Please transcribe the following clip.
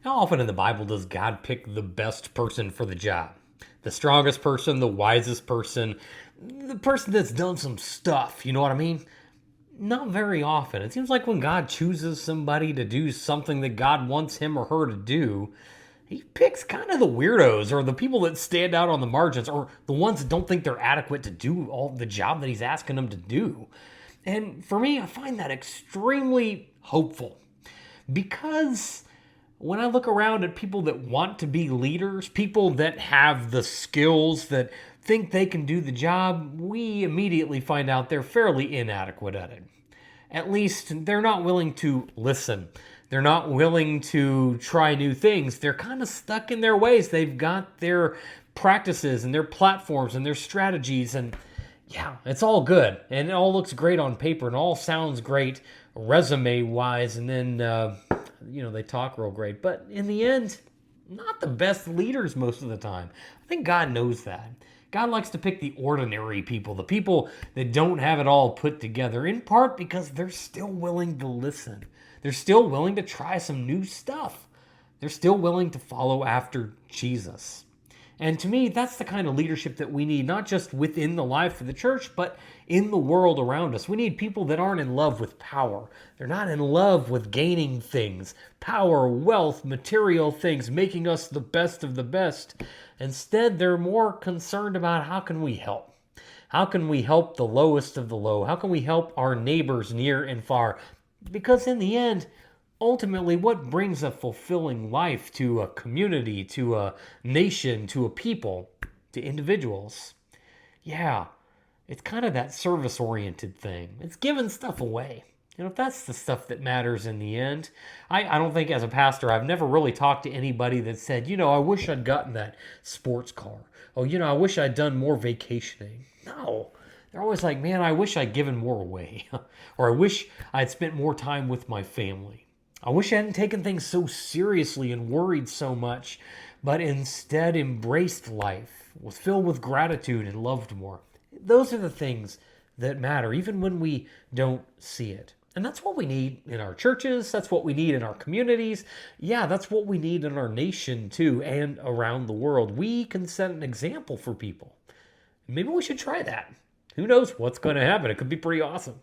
How often in the Bible does God pick the best person for the job? The strongest person, the wisest person, the person that's done some stuff, you know what I mean? Not very often. It seems like when God chooses somebody to do something that God wants him or her to do, he picks kind of the weirdos or the people that stand out on the margins or the ones that don't think they're adequate to do all the job that he's asking them to do. And for me, I find that extremely hopeful because when I look around at people that want to be leaders, people that have the skills, that think they can do the job, we immediately find out they're fairly inadequate at it. At least they're not willing to listen. They're not willing to try new things. They're kind of stuck in their ways. They've got their practices and their platforms and their strategies, and yeah, it's all good and it all looks great on paper and all sounds great resume wise, and then they talk real great, but in the end, not the best leaders most of the time. I think God knows that. God likes to pick the ordinary people, the people that don't have it all put together, in part because they're still willing to listen. They're still willing to try some new stuff. They're still willing to follow after Jesus. And to me, that's the kind of leadership that we need, not just within the life of the church, but in the world around us. We need people that aren't in love with power. They're not in love with gaining things, power, wealth, material things, making us the best of the best. Instead, they're more concerned about how can we help? How can we help the lowest of the low? How can we help our neighbors near and far? Because in the end, ultimately, what brings a fulfilling life to a community, to a nation, to a people, to individuals? Yeah, it's kind of that service oriented thing. It's giving stuff away. If that's the stuff that matters in the end, I don't think as a pastor, I've never really talked to anybody that said, I wish I'd gotten that sports car. Oh, I wish I'd done more vacationing. No. They're always like, man, I wish I'd given more away. Or I wish I'd spent more time with my family. I wish I hadn't taken things so seriously and worried so much, but instead embraced life, was filled with gratitude and loved more. Those are the things that matter, even when we don't see it. And that's what we need in our churches. That's what we need in our communities. Yeah, that's what we need in our nation too, and around the world. We can set an example for people. Maybe we should try that. Who knows what's going to happen? It could be pretty awesome.